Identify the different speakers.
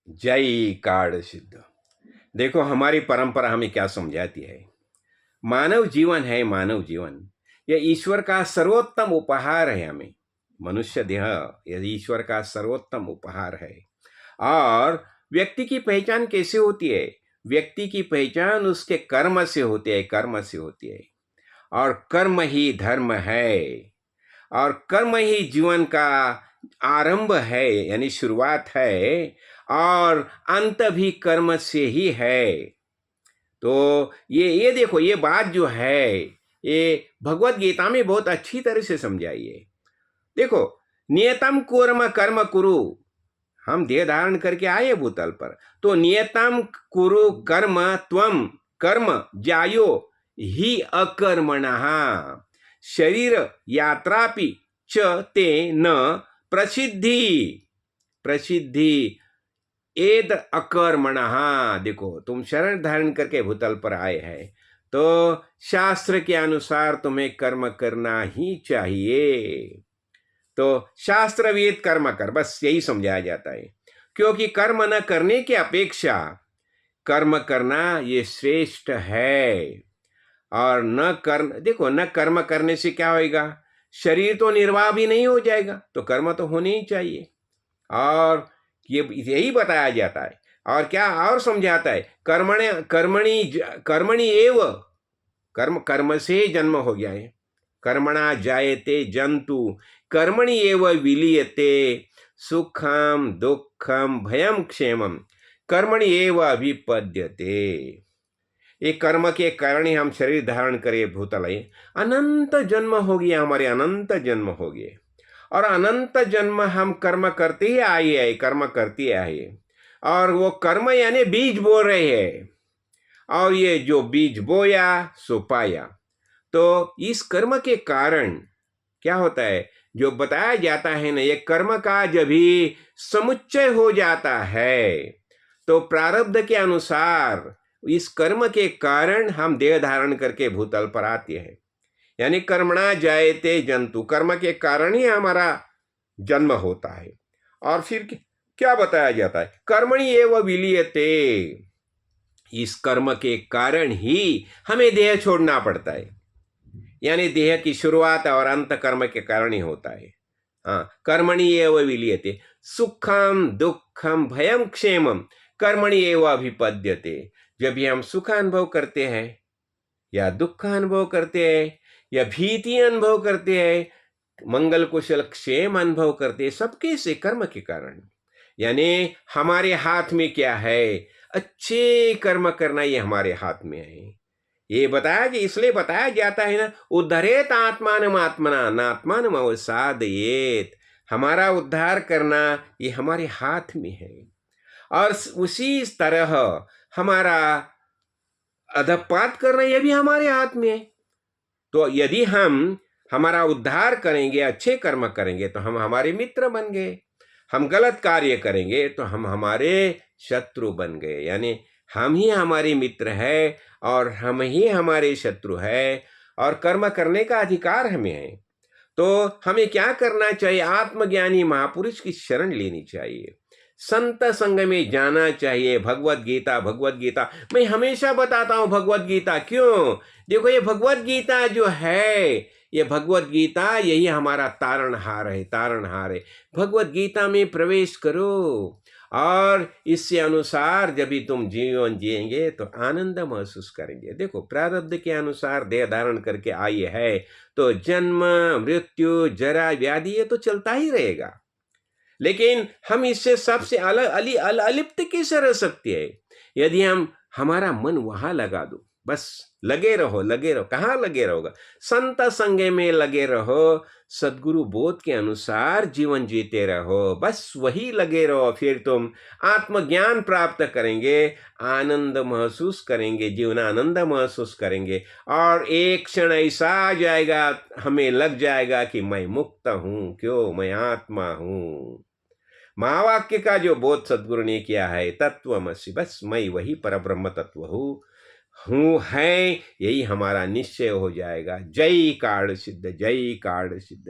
Speaker 1: जय कार्ड सिद्ध। देखो हमारी परंपरा हमें क्या समझाती है। मानव जीवन है, मानव जीवन यह ईश्वर का सर्वोत्तम उपहार है। हमें मनुष्य देह यह ईश्वर का सर्वोत्तम उपहार है। और व्यक्ति की पहचान कैसे होती है? व्यक्ति की पहचान उसके कर्म से होती है, कर्म से होती है। और कर्म ही धर्म है, और कर्म ही जीवन का आरंभ है, यानी शुरुआत है, और अंत भी कर्म से ही है। तो ये देखो, ये बात जो है ये भगवत गीता में बहुत अच्छी तरह से समझाई है। देखो, नियतम कुर्म कर्म कुरु। हम देह धारण करके आए भूतल पर, तो नियतम कुरु कर्म त्वम कर्म जायो ही अकर्मणः शरीर यात्रापि च ते न प्रसिद्धि प्रसिद्धि एद अकर्मणः। देखो, तुम शरण धारण करके भूतल पर आए हैं, तो शास्त्र के अनुसार तुम्हें कर्म करना ही चाहिए। तो शास्त्र वेद कर्म कर, बस यही समझाया जाता है। क्योंकि कर्म न करने की अपेक्षा कर्म करना ये श्रेष्ठ है। और न कर्म, देखो, न कर्म करने से क्या होएगा? शरीर तो निर्वाह भी नहीं हो जाएगा, तो कर्म तो होने ही चाहिए। और ये यही बताया जाता है। और क्या और समझाता है? कर्मणि कर्मणि कर्मणि एव, कर्म कर्म से जन्म हो गया है। कर्मणा जायते जंतु कर्मणि एव विलीयते सुखम दुखम भयम क्षेमम कर्मणि एव अभिपद्यते। ये कर्म के कारण ही हम शरीर धारण करे भूतल है। अनंत जन्म हो गया, हमारे अनंत जन्म हो गए, और अनंत जन्म हम कर्म करते ही आए हैं, कर्म करते आए। और वो कर्म यानी बीज बो रहे हैं, और ये जो बीज बोया सो पाया। तो इस कर्म के कारण क्या होता है? जो बताया जाता है ना, ये कर्म का जब भी समुच्चय हो जाता है, तो प्रारब्ध के अनुसार इस कर्म के कारण हम देह धारण करके भूतल पर आते हैं। यानी कर्मणा जायते जंतु, कर्म के कारण ही हमारा जन्म होता है। और फिर क्या बताया जाता है? कर्मणि एव विलीयते। इस कर्म के कारण ही हमें देह छोड़ना पड़ता है। यानी देह की शुरुआत और अंत कर्म के कारण ही होता है। हाँ, कर्मणि एव विलीयते सुखम दुखम भयम क्षेमम कर्मणि एव अभिपद्यते। जब भी हम सुख अनुभव करते हैं या दुख अनुभव करते हैं या भीति अनुभव करते हैं, मंगल कुशल क्षेम अनुभव करते हैं, सबके से कर्म के कारण। यानी हमारे हाथ में क्या है? अच्छे कर्म करना, ये हमारे हाथ में है। ये बताया कि इसलिए बताया जाता है ना, उद्धरेत आत्मानम आत्मना नात्मानम अवसादयेत। हमारा उद्धार करना ये हमारे हाथ में है। और उसी तरह हमारा अधपात करना ये भी हमारे हाथ में है। तो यदि हम हमारा उद्धार करेंगे, अच्छे कर्म करेंगे, तो हम हमारे मित्र बन गए। हम गलत कार्य करेंगे तो हम हमारे शत्रु बन गए। यानी हम ही हमारे मित्र है और हम ही हमारे शत्रु है, और कर्म करने का अधिकार हमें है। तो हमें क्या करना चाहिए? आत्मज्ञानी महापुरुष की शरण लेनी चाहिए, संत संग में जाना चाहिए। भगवत गीता, भगवत गीता मैं हमेशा बताता हूं, भगवत गीता क्यों? देखो, ये भगवत गीता जो है, ये भगवत गीता यही हमारा तारणहार है, तारणहार है। भगवत गीता में प्रवेश करो, और इससे अनुसार जब भी तुम जीवन जिएंगे तो आनंद महसूस करेंगे। देखो, प्रारब्ध के अनुसार देह धारण करके आई है, तो जन्म मृत्यु जरा व्याधि ये तो चलता ही रहेगा। लेकिन हम इससे सबसे अलग अलिप्त कैसे रह सकते हैं? यदि हम हमारा मन वहां लगा दो, बस लगे रहो, लगे रहो। कहाँ लगे रहोगा? संत संग में लगे रहो, सदगुरु बोध के अनुसार जीवन जीते रहो, बस वही लगे रहो। फिर तुम आत्मज्ञान प्राप्त करेंगे, आनंद महसूस करेंगे, जीवन आनंद महसूस करेंगे। और एक क्षण ऐसा आ जाएगा, हमें लग जाएगा कि मैं मुक्त हूं। क्यों? मैं आत्मा हूं। महावाक्य का जो बोध सदगुरु ने किया है, तत्वमसि, बस मैं वही परब्रह्म तत्व हूँ है, यही हमारा निश्चय हो जाएगा। जय कार्ड सिद्ध, जय कार्ड सिद्ध।